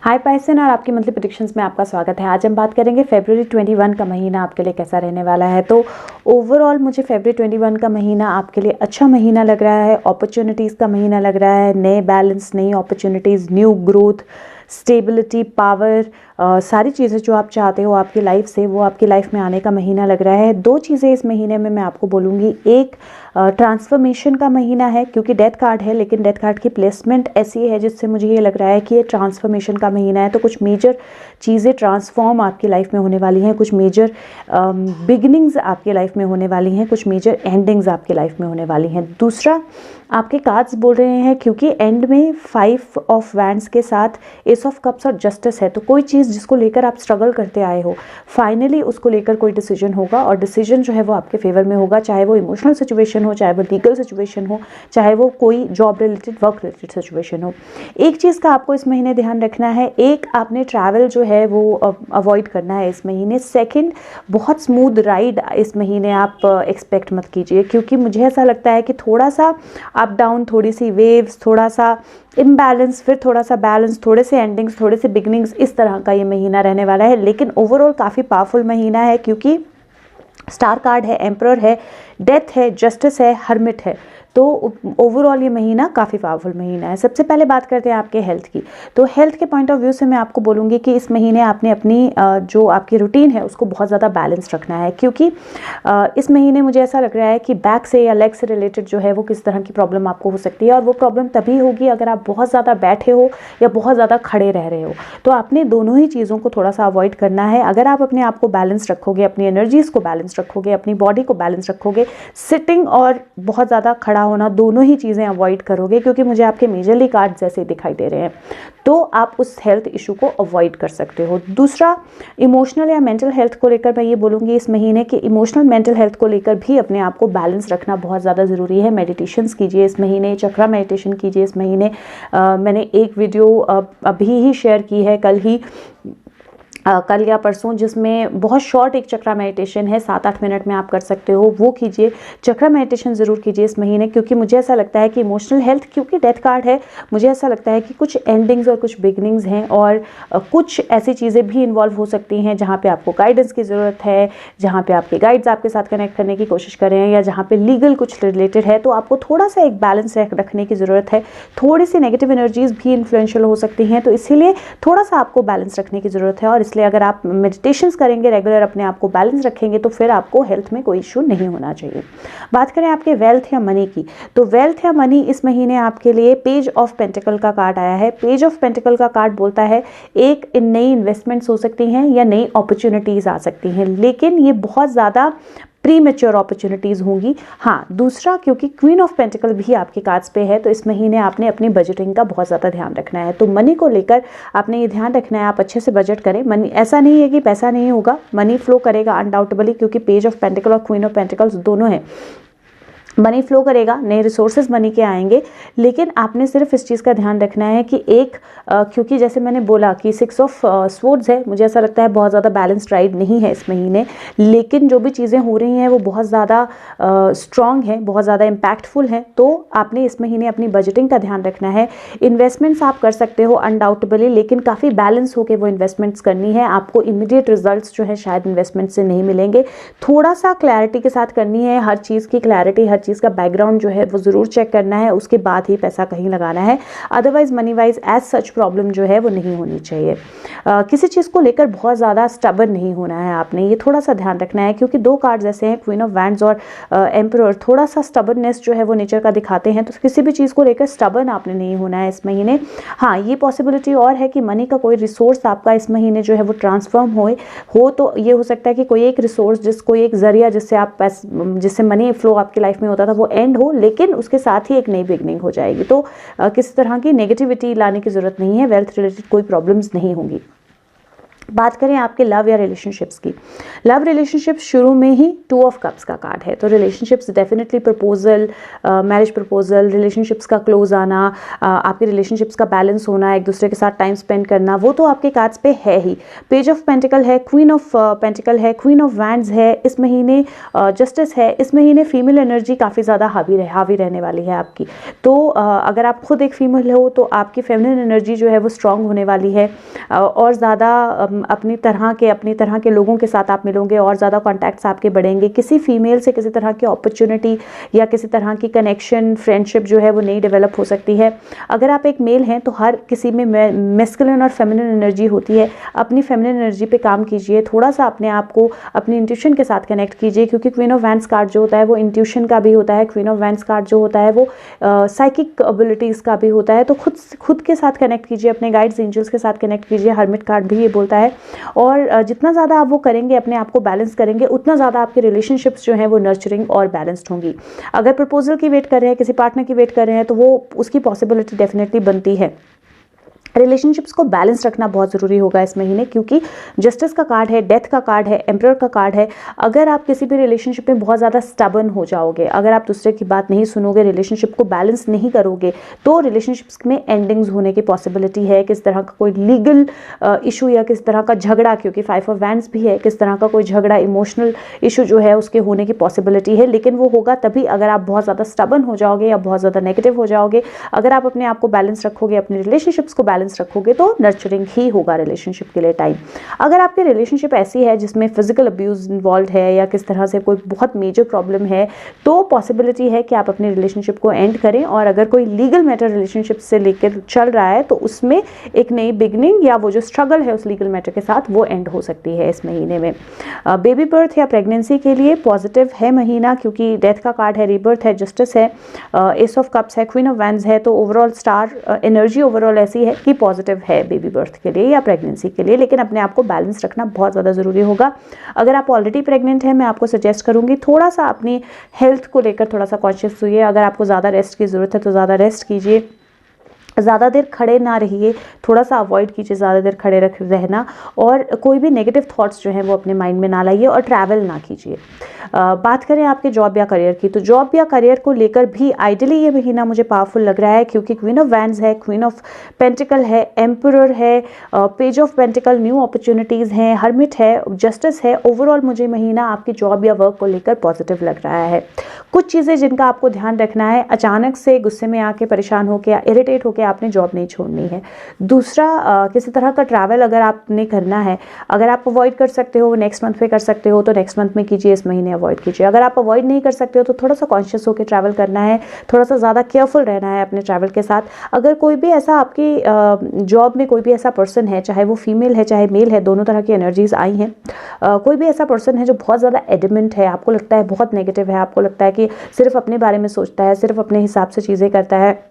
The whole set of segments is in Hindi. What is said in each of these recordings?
हाय पाइसन और आपकी मंथली प्रेडिक्शंस में आपका स्वागत है। आज हम बात करेंगे फरवरी 21 का महीना आपके लिए कैसा रहने वाला है। तो ओवरऑल मुझे फरवरी 21 का महीना आपके लिए अच्छा महीना लग रहा है। अपॉर्चुनिटीज़ का महीना लग रहा है, नए बैलेंस, नई opportunities, new growth, stability, power, सारी चीज़ें जो आप चाहते हो आपकी लाइफ से वो आपकी लाइफ में आने का महीना लग रहा है। दो चीज़ें इस महीने में मैं आपको बोलूँगी। एक ट्रांसफॉर्मेशन का महीना है, क्योंकि डेथ कार्ड है, लेकिन डेथ कार्ड की प्लेसमेंट ऐसी है जिससे मुझे ये लग रहा है कि ये ट्रांसफॉर्मेशन का महीना है। तो कुछ मेजर चीज़ें ट्रांसफॉर्म आपकी लाइफ में होने वाली हैं, कुछ मेजर बिगिनिंग्स आपकी लाइफ में होने वाली हैं, कुछ मेजर एंडिंग्स आपकी लाइफ में होने वाली हैं। दूसरा, आपके कार्ड्स बोल रहे हैं, क्योंकि एंड में 5 ऑफ वैंड्स के साथ एस ऑफ कप्स और जस्टिस है, तो कोई चीज़ जिसको लेकर आप स्ट्रगल करते आए हो, फाइनली उसको लेकर कोई डिसीजन होगा और डिसीजन जो है वो आपके फेवर में होगा। चाहे वो इमोशनल सिचुएशन हो, चाहे वो लीगल सिचुएशन हो, चाहे वो कोई job related, work related situation हो। एक चीज़ का आपको इस महीने ध्यान रखना है, एक आपने ट्रैवल जो है वो अवॉइड करना है इस महीने। सेकेंड, बहुत स्मूथ राइड इस महीने आप एक्सपेक्ट मत कीजिए, क्योंकि मुझे ऐसा लगता है कि थोड़ा सा अप डाउन, थोड़ी सी वेव्स, थोड़ा सा इम्बैलेंस, फिर थोड़ा सा बैलेंस, थोड़े से एंडिंग्स, थोड़े से बिगनिंग्स, इस तरह का ये महीना रहने वाला है। लेकिन ओवरऑल काफ़ी पावरफुल महीना है, क्योंकि स्टार कार्ड है, एम्परर है, डेथ है, जस्टिस है, हर्मिट है। तो ओवरऑल ये महीना काफ़ी पावरफुल महीना है। सबसे पहले बात करते हैं आपके हेल्थ की। तो हेल्थ के पॉइंट ऑफ व्यू से मैं आपको बोलूँगी कि इस महीने आपने अपनी जो आपकी रूटीन है उसको बहुत ज़्यादा बैलेंस रखना है, क्योंकि इस महीने मुझे ऐसा लग रहा है कि बैक से या लेग से रिलेटेड जो है वो किस तरह की प्रॉब्लम आपको हो सकती है, और वो प्रॉब्लम तभी होगी अगर आप बहुत ज़्यादा बैठे हो या बहुत ज़्यादा खड़े रह रहे हो। तो आपने दोनों ही चीज़ों को थोड़ा सा अवॉइड करना है। अगर आप अपने आप को बैलेंस रखोगे, अपनी एनर्जीज़ को बैलेंस रखोगे, अपनी बॉडी को बैलेंस रखोगे, सिटिंग और बहुत ज़्यादा खड़ा होना, दोनों ही चीज़ें अवॉइड करोगे, क्योंकि मुझे आपके मेजरली कार्ड जैसे दिखाई दे रहे हैं, तो आप उस हेल्थ इशू को अवॉइड कर सकते हो। दूसरा, इमोशनल या मेंटल हेल्थ को लेकर मैं ये बोलूँगी इस महीने कि इमोशनल मेंटल हेल्थ को लेकर भी अपने आप को बैलेंस रखना बहुत ज़्यादा ज़रूरी है। मेडिटेशंस कीजिए इस महीने, चक्रा मेडिटेशन कीजिए इस महीने। मैंने एक वीडियो अभी ही शेयर की है, कल या परसों, जिसमें बहुत शॉर्ट एक चक्रा मेडिटेशन है, 7-8 मिनट में आप कर सकते हो, वो कीजिए। चक्रा मेडिटेशन ज़रूर कीजिए इस महीने, क्योंकि मुझे ऐसा लगता है कि इमोशनल हेल्थ, क्योंकि डेथ कार्ड है, मुझे ऐसा लगता है कि कुछ एंडिंग्स और कुछ बिगनिंग्स हैं, और कुछ ऐसी चीज़ें भी इन्वॉल्व हो सकती हैं जहाँ पे आपको गाइडेंस की ज़रूरत है, जहाँ पे आपके गाइड्स आपके साथ कनेक्ट करने की कोशिश कर रहे हैं, या जहाँ पे लीगल कुछ रिलेटेड है। तो आपको थोड़ा सा एक बैलेंस रखने की ज़रूरत है। थोड़ी सी नेगेटिव एनर्जीज़ भी इन्फ्लुएंशियल हो सकती हैं, तो इसीलिए थोड़ा सा आपको बैलेंस रखने की ज़रूरत है। और इसलिए अगर आप मेडिटेशंस करेंगे, रेगुलर अपने आप को बैलेंस रखेंगे, तो फिर आपको हेल्थ में कोई इशू नहीं होना चाहिए। बात करें आपके वेल्थ या मनी की, तो वेल्थ या मनी इस महीने आपके लिए पेज ऑफ पेंटिकल का कार्ड आया है। पेज ऑफ पेंटिकल का कार्ड बोलता है एक नई इन्वेस्टमेंट्स हो सकती हैं या नई अपॉर्चुनिटीज़ आ सकती हैं, लेकिन ये बहुत ज़्यादा प्री मैच्योर अपॉर्चुनिटीज़ होंगी। हाँ, दूसरा, क्योंकि क्वीन ऑफ पेंटिकल भी आपके कार्ड्स पे है, तो इस महीने आपने अपनी बजटिंग का बहुत ज़्यादा ध्यान रखना है। तो मनी को लेकर आपने ये ध्यान रखना है, आप अच्छे से बजट करें। मनी, ऐसा नहीं है कि पैसा नहीं होगा, मनी फ्लो करेगा अनडाउटेबली, क्योंकि पेज ऑफ पेंटिकल और क्वीन ऑफ पेंटिकल्स दोनों हैं। मनी फ्लो करेगा, नए रिसोर्सेज मनी के आएंगे, लेकिन आपने सिर्फ इस चीज़ का ध्यान रखना है कि क्योंकि जैसे मैंने बोला कि 6 ऑफ स्वॉर्ड्स है, मुझे ऐसा लगता है बहुत ज़्यादा बैलेंस्ड राइड नहीं है इस महीने, लेकिन जो भी चीज़ें हो रही हैं वो बहुत ज़्यादा स्ट्रॉन्ग है, बहुत ज़्यादा इम्पैक्टफुल है। तो आपने इस महीने अपनी बजटिंग का ध्यान रखना है। इन्वेस्टमेंट्स आप कर सकते हो अनडाउटेबली, लेकिन काफ़ी बैलेंस होकर वो इन्वेस्टमेंट्स करनी है। आपको इमीडिएट रिजल्ट्स जो है शायद इन्वेस्टमेंट से नहीं मिलेंगे, थोड़ा सा क्लैरिटी के साथ करनी है। हर चीज़ की क्लैरिटी, हर चीज़ का बैकग्राउंड जो है वो ज़रूर चेक करना है, उसके बाद ही पैसा कहीं लगाना है। Otherwise money wise as such problem जो है वो नहीं होनी चाहिए। किसी चीज़ को लेकर बहुत ज़्यादा स्टबर्न नहीं होना है, आपने ये थोड़ा सा ध्यान रखना है, क्योंकि दो कार्ड्स ऐसे हैं, क्वीन ऑफ वैंड्स और एम्परर, थोड़ा सा स्टबर्ननेस जो है वो नेचर का दिखाते हैं। तो किसी भी चीज़ को लेकर स्टबर्न आपने नहीं होना है इस महीने। हाँ, ये पॉसिबिलिटी और है कि मनी का कोई रिसोर्स आपका इस महीने जो है वो ट्रांसफॉर्म हो तो ये हो सकता है कि कोई एक रिसोर्स, कोई एक जरिया जिससे मनी फ्लो आपकी लाइफ में होता था वो एंड हो, लेकिन उसके साथ ही एक नई बिगनिंग हो जाएगी। तो किसी तरह की नेगेटिविटी लाने की ज़रूरत नहीं है, वेल्थ रिलेटेड कोई प्रॉब्लम्स नहीं होंगी। बात करें आपके लव या रिलेशनशिप्स की, लव रिलेशनशिप शुरू में ही 2 ऑफ कप्स का कार्ड है, तो relationships definitely proposal, marriage proposal, relationships का क्लोज आना, आपके रिलेशनशिप्स का बैलेंस होना, एक दूसरे के साथ टाइम स्पेंड करना, वो तो आपके कार्ड्स पे है ही। पेज ऑफ पेंटिकल है, क्वीन ऑफ पेंटिकल है, क्वीन ऑफ वैंड्स है, इस महीने जस्टिस है, इस महीने फीमेल एनर्जी काफ़ी ज़्यादा हावी रहने वाली है आपकी। तो अगर आप खुद एक फीमेल हो तो आपकी फेमिनिन एनर्जी जो है वो स्ट्रांग होने वाली है, और ज़्यादा अपनी तरह के लोगों के साथ आप मिलोगे, और ज़्यादा कॉन्टैक्ट्स आपके बढ़ेंगे। किसी फीमेल से किसी तरह की अपॉर्चुनिटी या किसी तरह की कनेक्शन, फ्रेंडशिप जो है वो नई डेवलप हो सकती है। अगर आप एक मेल हैं तो हर किसी में मैस्कुलिन और फेमिनिन एनर्जी होती है। अपनी फेमिनिन एनर्जी पे काम कीजिए, थोड़ा सा अपने आप को अपनी इंट्यूशन के साथ कनेक्ट कीजिए, क्योंकि क्वीन ऑफ वैंड्स कार्ड जो होता है वो इंट्यूशन का भी होता है। क्वीन ऑफ वैंड्स कार्ड जो होता है वो साइकिक एबिलिटीज़ का भी होता है। तो खुद के साथ कनेक्ट कीजिए, अपने गाइड्स एंजल्स के साथ कनेक्ट कीजिए। हर्मिट कार्ड भी ये बोलता है, और जितना ज़्यादा आप वो करेंगे, अपने आप को बैलेंस करेंगे, उतना ज़्यादा आपके रिलेशनशिप्स जो हैं वो नर्चरिंग और बैलेंस्ड होंगी। अगर प्रपोजल की वेट कर रहे हैं, किसी पार्टनर की वेट कर रहे हैं, तो वो उसकी पॉसिबिलिटी डेफिनेटली बनती है। रिलेशनशिप्स को बैलेंस रखना बहुत ज़रूरी होगा इस महीने, क्योंकि जस्टिस का कार्ड है, डेथ का कार्ड है, एम्परर का कार्ड है। अगर आप किसी भी रिलेशनशिप में बहुत ज़्यादा स्टबर्न हो जाओगे, अगर आप दूसरे की बात नहीं सुनोगे, रिलेशनशिप को बैलेंस नहीं करोगे, तो रिलेशनशिप्स में एंडिंग्स होने की पॉसिबिलिटी है। किस तरह का कोई लीगल इशू या किस तरह का झगड़ा, क्योंकि 5 ऑफ वैंड्स भी है, किस तरह का कोई झगड़ा, इमोशनल इशू जो है उसके होने की पॉसिबिलिटी है। लेकिन वो होगा तभी अगर आप बहुत ज़्यादा स्टबर्न हो जाओगे या बहुत ज़्यादा नेगेटिव हो जाओगे। अगर आप अपने आप को बैलेंस रखोगे, अपने रिलेशनशिप्स को बैलेंस रखोगे, तो नर्चरिंग ही होगा रिलेशनशिप के लिए टाइम। अगर आपकी रिलेशनशिप ऐसी है जिसमें फिजिकल अब्यूज इन्वॉल्व है या किस तरह से कोई बहुत मेजर प्रॉब्लम है, तो पॉसिबिलिटी है कि आप अपने रिलेशनशिप को एंड करें। और अगर कोई लीगल मैटर रिलेशनशिप से लेकर चल रहा है, तो उसमें एक नई बिगनिंग या वो जो स्ट्रगल है उस लीगल मैटर के साथ, वो एंड हो सकती है इस महीने में। बेबी बर्थ या प्रेगनेंसी के लिए पॉजिटिव है महीना, क्योंकि डेथ का कार्ड है, रीबर्थ है, जस्टिस है, एस ऑफ कप्स है, क्वीन ऑफ वैंड्स है। तो ओवरऑल स्टार एनर्जी ओवरऑल ऐसी है कि पॉजिटिव है बेबी बर्थ के लिए या प्रेगनेंसी के लिए। लेकिन अपने आप को बैलेंस रखना बहुत ज़्यादा ज़रूरी होगा। अगर आप ऑलरेडी प्रेग्नेंट हैं, मैं आपको सजेस्ट करूंगी थोड़ा सा अपनी हेल्थ को लेकर थोड़ा सा कॉन्शियस हुइए। अगर आपको ज़्यादा रेस्ट की ज़रूरत है तो ज़्यादा रेस्ट कीजिए, ज़्यादा देर खड़े ना रहिए, थोड़ा सा अवॉइड कीजिए ज़्यादा देर खड़े रहना, और कोई भी नेगेटिव थॉट्स जो हैं वो अपने माइंड में ना लाइए, और ट्रैवल ना कीजिए। बात करें आपके जॉब या करियर की, तो जॉब या करियर को लेकर भी आइडियली ये महीना मुझे पावरफुल लग रहा है, क्योंकि क्वीन ऑफ वैंड्स है, क्वीन ऑफ पेंटिकल है, एम्परर है, page of pentacle, new opportunities हैं, हर्मिट है, जस्टिस है। ओवरऑल मुझे महीना आपकी जॉब या वर्क को लेकर पॉजिटिव लग रहा है। कुछ चीज़ें जिनका आपको ध्यान रखना है, अचानक से गुस्से में आके, परेशान होकर या इरिटेट होकर आपने जॉब नहीं छोड़नी है। दूसरा, किसी तरह का ट्रैवल अगर आपने करना है, अगर आप अवॉइड कर सकते हो नेक्स्ट मंथ में कर सकते हो तो नेक्स्ट मंथ में कीजिए, इस महीने अवॉइड कीजिए। अगर आप अवॉइड नहीं कर सकते हो तो थोड़ा सा कॉन्शियस होकर ट्रैवल करना है, थोड़ा सा ज़्यादा केयरफुल रहना है अपने ट्रैवल के साथ। अगर कोई भी ऐसा आपकी जॉब में कोई भी ऐसा पर्सन है, चाहे वो फीमेल है चाहे मेल है, दोनों तरह की एनर्जीज आई हैं, कोई भी ऐसा पर्सन है जो बहुत ज़्यादा एडमेंट है, आपको लगता है बहुत नेगेटिव है, आपको लगता है कि सिर्फ अपने बारे में सोचता है, सिर्फ अपने हिसाब से चीज़ें करता है,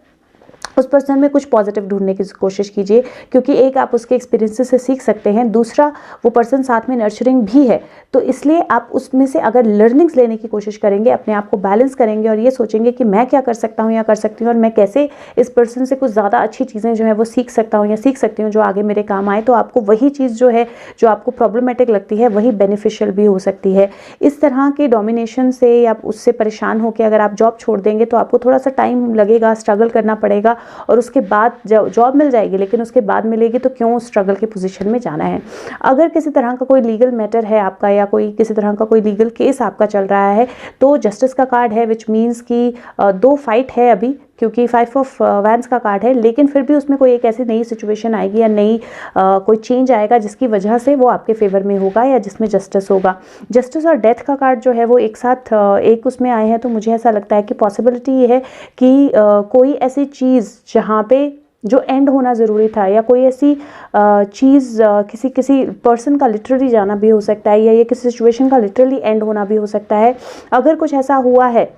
उस पर्सन में कुछ पॉजिटिव ढूंढने की कोशिश कीजिए, क्योंकि एक आप उसके एक्सपीरियंसेस से सीख सकते हैं, दूसरा वो पर्सन साथ में नर्चरिंग भी है। तो इसलिए आप उसमें से अगर लर्निंग्स लेने की कोशिश करेंगे, अपने आप को बैलेंस करेंगे और ये सोचेंगे कि मैं क्या कर सकता हूँ या कर सकती हूँ, और मैं कैसे इस पर्सन से कुछ ज़्यादा अच्छी चीज़ें जो है वो सीख सकता हूँ या सीख सकती हूँ जो आगे मेरे काम आए, तो आपको वही चीज़ जो है जो आपको प्रॉब्लमेटिक लगती है वही बेनिफिशियल भी हो सकती है। इस तरह के डोमिनेशन से या उससे परेशान होकर अगर आप जॉब छोड़ देंगे तो आपको थोड़ा सा टाइम लगेगा, स्ट्रगल करना पड़ेगा, और उसके बाद जॉब मिल जाएगी, लेकिन उसके बाद मिलेगी तो क्यों स्ट्रगल की पोजीशन में जाना है। अगर किसी तरह का कोई लीगल मैटर है आपका, या कोई किसी तरह का कोई लीगल केस आपका चल रहा है, तो जस्टिस का कार्ड है, विच मीन्स कि 2 फाइट है अभी, क्योंकि 5 ऑफ वैंड्स का कार्ड है, लेकिन फिर भी उसमें कोई एक ऐसी नई सिचुएशन आएगी या नई कोई चेंज आएगा जिसकी वजह से वो आपके फेवर में होगा या जिसमें जस्टिस होगा। जस्टिस और डेथ का कार्ड जो है वो एक साथ एक उसमें आए हैं, तो मुझे ऐसा लगता है कि पॉसिबिलिटी ये है कि कोई ऐसी चीज़ जहाँ पे जो एंड होना ज़रूरी था, या कोई ऐसी चीज़ किसी पर्सन का लिटरली जाना भी हो सकता है, या ये किसी सिचुएशन का लिटरली एंड होना भी हो सकता है। अगर कुछ ऐसा हुआ है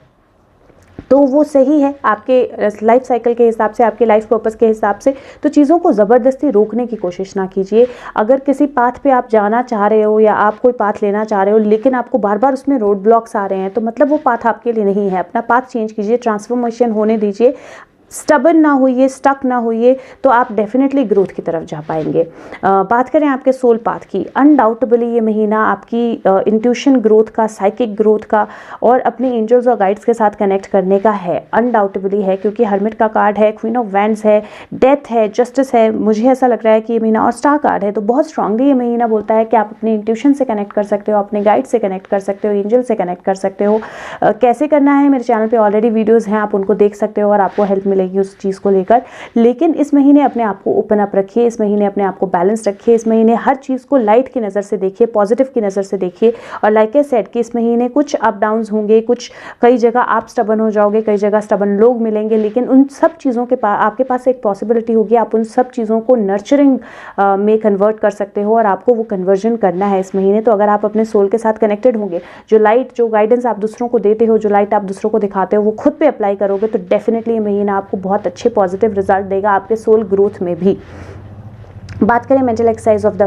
तो वो सही है आपके लाइफ साइकिल के हिसाब से, आपके लाइफ पर्पस के हिसाब से, तो चीज़ों को ज़बरदस्ती रोकने की कोशिश ना कीजिए। अगर किसी पाथ पे आप जाना चाह रहे हो या आप कोई पाथ लेना चाह रहे हो, लेकिन आपको बार बार उसमें रोड ब्लॉक्स आ रहे हैं, तो मतलब वो पाथ आपके लिए नहीं है। अपना पाथ चेंज कीजिए, ट्रांसफॉर्मेशन होने दीजिए, स्टबन ना होइए, स्टक ना होइए, तो आप डेफिनेटली ग्रोथ की तरफ जा पाएंगे। बात करें आपके सोल पाथ की, अनडाउटेबली ये महीना आपकी इंट्यूशन ग्रोथ का, साइकिक ग्रोथ का और अपने एंजल्स और गाइड्स के साथ कनेक्ट करने का है, अनडाउटेबली है, क्योंकि हर्मिट का कार्ड है, क्वीन ऑफ वैंड्स है, डेथ है, जस्टिस है। मुझे ऐसा लग रहा है कि ये महीना, और स्टार कार्ड है, तो बहुत स्ट्रांगली ये महीना बोलता है कि आप अपने इंट्यूशन से कनेक्ट कर सकते हो, अपने गाइड से कनेक्ट कर सकते हो, एंजल से कनेक्ट कर सकते हो। कैसे करना है, मेरे चैनल पे ऑलरेडी वीडियोस हैं, आप उनको देख सकते हो और आपको हेल्प मिलेगी उस चीज़ को लेकर। लेकिन इस महीने अपने आप को ओपन अप रखिए, इस महीने अपने आप को बैलेंस रखिए, इस महीने हर चीज़ को लाइट की नज़र से देखिए, पॉजिटिव की नज़र से देखिए। और लाइक आई सेड कि इस महीने कुछ अप डाउन्स होंगे, कुछ कई जगह आप स्टबन हो जाओगे, कई जगह स्टबन लोग मिलेंगे, लेकिन उन सब चीज़ों के पास आपके पास एक पॉसिबिलिटी होगी, आप उन सब चीज़ों को नर्चरिंग में कन्वर्ट कर सकते हो और आपको वो कन्वर्जन करना है इस महीने। तो अगर आप अपने सोल के साथ कनेक्टेड होंगे, जो लाइट, जो गाइडेंस आप दूसरों को देते हो, जो लाइट आप दूसरों को दिखाते हो, वो खुद पे अप्लाई करोगे तो डेफिनेटली ये महीना आपको बहुत अच्छे पॉजिटिव रिजल्ट देगा आपके सोल ग्रोथ में भी। बात करें मेंटल एक्सरसाइज ऑफ द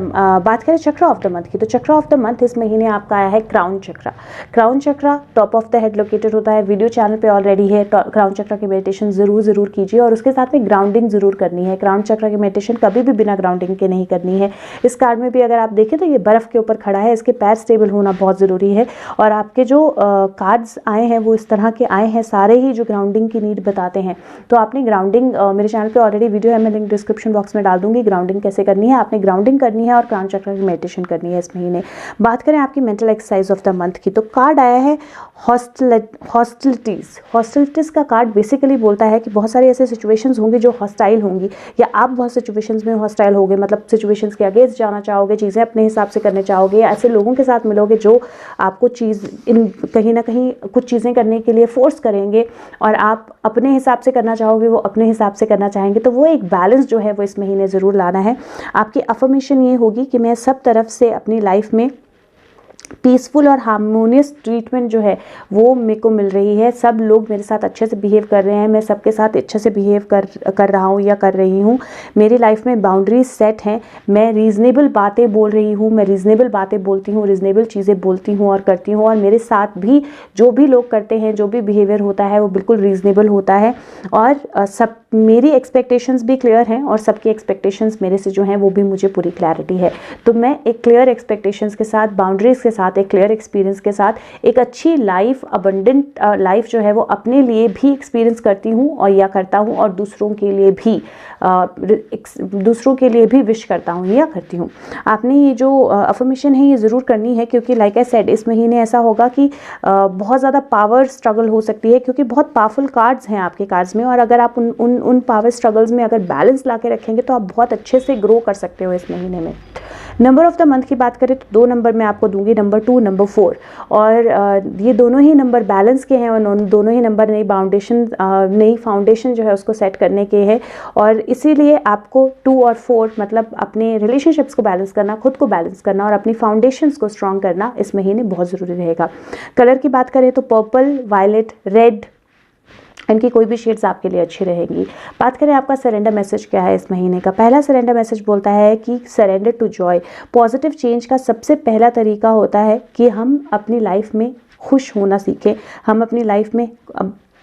बात करें चक्र ऑफ द मंथ की, तो चक्र ऑफ द मंथ इस महीने आपका आया है क्राउन चक्र। क्राउन चक्र top of the head located होता है, वीडियो चैनल पे ऑलरेडी है। क्राउन चक्र की मेडिटेशन जरूर कीजिए और उसके साथ में ग्राउंडिंग जरूर करनी है। क्राउन चक्र की मेडिटेशन कभी भी बिना ग्राउंडिंग के नहीं करनी है। इस कार्ड में भी अगर आप देखें तो ये बर्फ के ऊपर खड़ा है, इसके पैर स्टेबल होना बहुत ज़रूरी है। और आपके जो कार्ड्स आए हैं वो इस तरह के आए हैं, सारे ही जो ग्राउंडिंग की नीड बताते हैं। तो आपने ग्राउंडिंग, मेरे चैनल पे ऑलरेडी वीडियो है, मैं लिंक डिस्क्रिप्शन बॉक्स में डाल दूंगी, ग्राउंडिंग कैसे करनी है। आपने ग्राउंडिंग करनी है और क्राउन चक्र की मेडिटेशन करनी है इस महीने। बात करें आपकी mental exercise of the month की, तो कार्ड आया है हॉस्टिलिटीज। हॉस्टिलिटीज का कार्ड बेसिकली बोलता है कि बहुत सारी ऐसे सिचुएशंस होंगी जो हॉस्टाइल होंगी, या आप बहुत सिचुएशंस में हॉस्टाइल होगे, मतलब सिचुएशंस के अगेंस्ट जाना चाहोगे, चीज़ें अपने हिसाब से करने चाहोगे, या ऐसे लोगों के साथ मिलोगे जो आपको कहीं ना कहीं कुछ चीज़ें करने के लिए फोर्स करेंगे और आप अपने हिसाब से करना चाहोगे, वो अपने हिसाब से करना चाहेंगे। तो वो एक बैलेंस जो है वो इस महीने ज़रूर लाना है। आपकी अफर्मेशन ये होगी कि मैं सब तरफ से अपनी लाइफ में पीसफुल और हार्मोनियस ट्रीटमेंट जो है वो मेरे को मिल रही है, सब लोग मेरे साथ अच्छे से बिहेव कर रहे हैं, मैं सबके साथ अच्छे से बिहेव कर रहा हूँ या कर रही हूँ। मेरी लाइफ में बाउंड्रीज सेट हैं, मैं रीज़नेबल बातें बोल रही हूँ, मैं रीज़नेबल बातें बोलती हूँ, रीज़नेबल चीज़ें बोलती हूँ और करती हूँ। और मेरे साथ भी जो भी लोग करते हैं, जो भी बिहेवियर होता है वो बिल्कुल रीज़नेबल होता है। और सब मेरी एक्सपेक्टेशंस भी क्लियर हैं और सबकी एक्सपेक्टेशंस मेरे से जो हैं वो भी मुझे पूरी क्लैरिटी है। तो मैं एक क्लियर एक्सपेक्टेशंस के साथ, बाउंड्रीज के साथ, एक क्लियर एक्सपीरियंस के साथ एक अच्छी लाइफ, अबंडेंट लाइफ जो है वो अपने लिए भी एक्सपीरियंस करती हूँ और या करता हूँ, और दूसरों के लिए भी विश करता हूँ या करती हूँ। आपने ये जो अफर्मेशन है ये ज़रूर करनी है, क्योंकि लाइक आई सेड इस महीने ऐसा होगा कि बहुत ज़्यादा पावर स्ट्रगल हो सकती है, क्योंकि बहुत पावरफुल कार्ड्स हैं आपके कार्ड्स में। और अगर आप उन पावर स्ट्रगल्स में अगर बैलेंस ला के रखेंगे तो आप बहुत अच्छे से ग्रो कर सकते हो इस महीने में। नंबर ऑफ द मंथ की बात करें तो 2 नंबर मैं आपको दूंगी, नंबर 2, नंबर 4। और ये दोनों ही नंबर बैलेंस के हैं और दोनों ही नंबर नई फाउंडेशन जो है उसको सेट करने के हैं। और इसीलिए आपको 2 और 4 मतलब अपने रिलेशनशिप्स को बैलेंस करना, खुद को बैलेंस करना और अपनी फाउंडेशंस को स्ट्रॉन्ग करना इस महीने बहुत ज़रूरी रहेगा। कलर की बात करें तो पर्पल, वायलेट, रेड, इनकी कोई भी शेड्स आपके लिए अच्छी रहेंगी। बात करें आपका सरेंडर मैसेज क्या है इस महीने का, पहला सरेंडर मैसेज बोलता है कि surrender to joy. Positive change का सबसे पहला तरीका होता है कि हम अपनी लाइफ में खुश होना सीखें, हम अपनी लाइफ में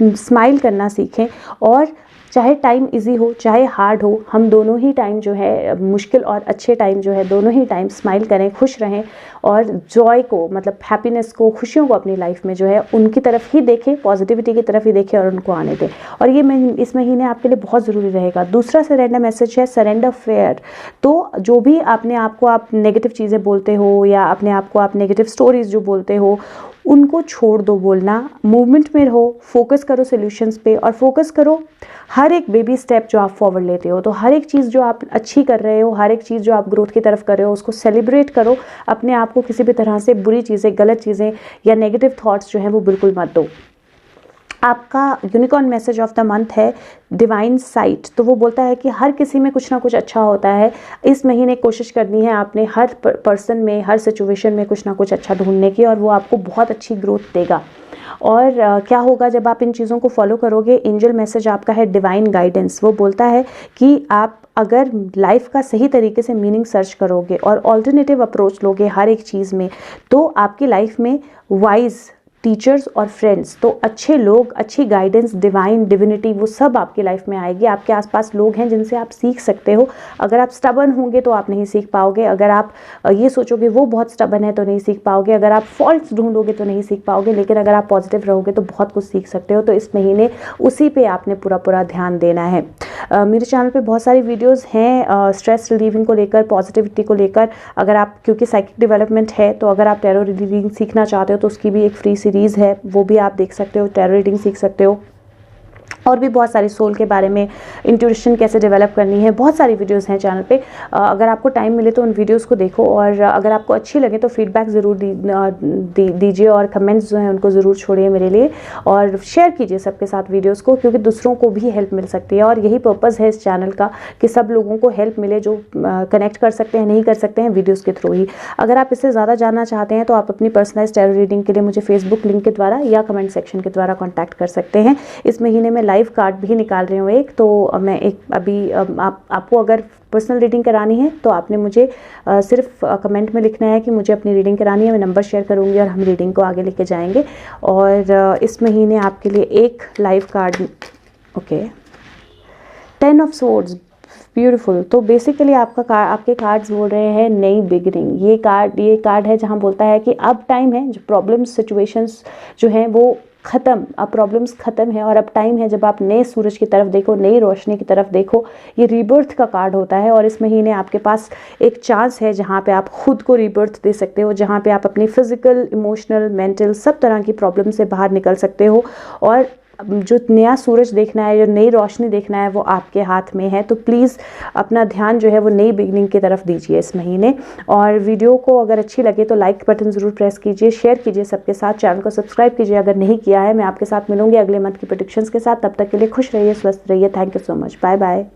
स्माइल करना सीखें। और चाहे टाइम इजी हो चाहे हार्ड हो, हम दोनों ही टाइम जो है, मुश्किल और अच्छे टाइम जो है, दोनों ही टाइम स्माइल करें, खुश रहें और जॉय को, मतलब हैप्पीनेस को, खुशियों को अपनी लाइफ में जो है उनकी तरफ ही देखें, पॉजिटिविटी की तरफ ही देखें और उनको आने दें। और ये इस महीने आपके लिए बहुत ज़रूरी रहेगा। दूसरा सरेंडर मैसेज है सरेंडर फेयर। तो जो भी आप नेगेटिव चीज़ें बोलते हो या अपने आप को आप नेगेटिव स्टोरीज जो बोलते हो उनको छोड़ दो बोलना, मूवमेंट में रहो, फोकस करो सॉल्यूशंस पे और फोकस करो हर एक बेबी स्टेप जो आप फॉरवर्ड लेते हो। तो हर एक चीज़ जो आप अच्छी कर रहे हो, हर एक चीज़ जो आप ग्रोथ की तरफ कर रहे हो उसको सेलिब्रेट करो। अपने आप को किसी भी तरह से बुरी चीज़ें, गलत चीज़ें या नेगेटिव थॉट्स जो है वो बिल्कुल मत दो। आपका unicorn message of the month है डिवाइन साइट। तो वो बोलता है कि हर किसी में कुछ ना कुछ अच्छा होता है। इस महीने कोशिश करनी है आपने हर पर्सन में, हर सिचुएशन में कुछ ना कुछ अच्छा ढूंढने की, और वो आपको बहुत अच्छी ग्रोथ देगा। और क्या होगा जब आप इन चीज़ों को फॉलो करोगे, एंजल मैसेज आपका है डिवाइन गाइडेंस। वो बोलता है कि आप अगर लाइफ का सही तरीके से मीनिंग सर्च करोगे और ऑल्टरनेटिव अप्रोच लोगे हर एक चीज़ में, तो आपकी लाइफ में वाइज टीचर्स और फ्रेंड्स, तो अच्छे लोग, अच्छी गाइडेंस, डिवाइन, डिविनिटी, वो सब आपकी लाइफ में आएगी। आपके आसपास लोग हैं जिनसे आप सीख सकते हो। अगर आप स्टबर्न होंगे तो आप नहीं सीख पाओगे, अगर आप ये सोचोगे वो बहुत स्टबर्न है तो नहीं सीख पाओगे, अगर आप फॉल्ट्स ढूंढोगे तो नहीं सीख पाओगे, लेकिन अगर आप पॉजिटिव रहोगे तो बहुत कुछ सीख सकते हो। तो इस महीने उसी पे आपने पूरा ध्यान देना है। मेरे चैनल पे बहुत सारी वीडियोस हैं स्ट्रेस रिलीविंग को लेकर, पॉजिटिविटी को लेकर। अगर आप, क्योंकि साइकिक डेवलपमेंट है, तो अगर आप टैरो रीडिंग सीखना चाहते हो तो उसकी भी एक फ्री सीरीज़ है, वो भी आप देख सकते हो, टैरो रीडिंग सीख सकते हो। और भी बहुत सारी सोल के बारे में, इंट्यूशन कैसे डेवलप करनी है, बहुत सारी वीडियोस हैं चैनल पे। अगर आपको टाइम मिले तो उन वीडियोस को देखो, और अगर आपको अच्छी लगे तो फीडबैक ज़रूर दीजिए और कमेंट्स जो हैं उनको ज़रूर छोड़िए मेरे लिए, और शेयर कीजिए सबके साथ वीडियोस को, क्योंकि दूसरों को भी हेल्प मिल सकती है। और यही पर्पज़ है इस चैनल का कि सब लोगों को हेल्प मिले, जो कनेक्ट कर सकते हैं, नहीं कर सकते हैं वीडियोज़ के थ्रू ही। अगर आप इससे ज़्यादा जानना चाहते हैं तो आप अपनी पर्सनलाइज्ड टैरो रीडिंग के लिए मुझे फेसबुक लिंक के द्वारा या कमेंट सेक्शन के द्वारा कॉन्टैक्ट कर सकते हैं। इस महीने में लाइव कार्ड भी निकाल रही हूँ एक, तो मैं एक अभी आपको अगर पर्सनल रीडिंग करानी है तो आपने मुझे सिर्फ कमेंट में लिखना है कि मुझे अपनी रीडिंग करानी है, मैं नंबर शेयर करूँगी और हम रीडिंग को आगे लेके जाएंगे। और इस महीने आपके लिए एक live card, okay, 10 of swords, beautiful. तो बेसिकली आपके कार्ड्स बोल रहे हैं नई बिगिनिंग। ये कार्ड है जहाँ बोलता है कि अब टाइम है, जो प्रॉब्लम्स, सिचुएशंस जो हैं वो ख़त्म, अब प्रॉब्लम्स ख़त्म है, और अब टाइम है जब आप नए सूरज की तरफ देखो, नई रोशनी की तरफ देखो। ये रीबर्थ का कार्ड होता है, और इस महीने आपके पास एक चांस है जहाँ पे आप खुद को रीबर्थ दे सकते हो, जहाँ पे आप अपनी फिजिकल, इमोशनल, मेंटल सब तरह की प्रॉब्लम से बाहर निकल सकते हो। और जो नया सूरज देखना है, जो नई रोशनी देखना है, वो आपके हाथ में है। तो प्लीज़ अपना ध्यान जो है वो नई बिगनिंग की तरफ दीजिए इस महीने। और वीडियो को अगर अच्छी लगे तो लाइक बटन ज़रूर प्रेस कीजिए, शेयर कीजिए सबके साथ, चैनल को सब्सक्राइब कीजिए अगर नहीं किया है। मैं आपके साथ मिलूंगी अगले मंथ की प्रेडिक्शंस के साथ। तब तक के लिए खुश रहिए, स्वस्थ रहिए। Thank you so much, bye bye.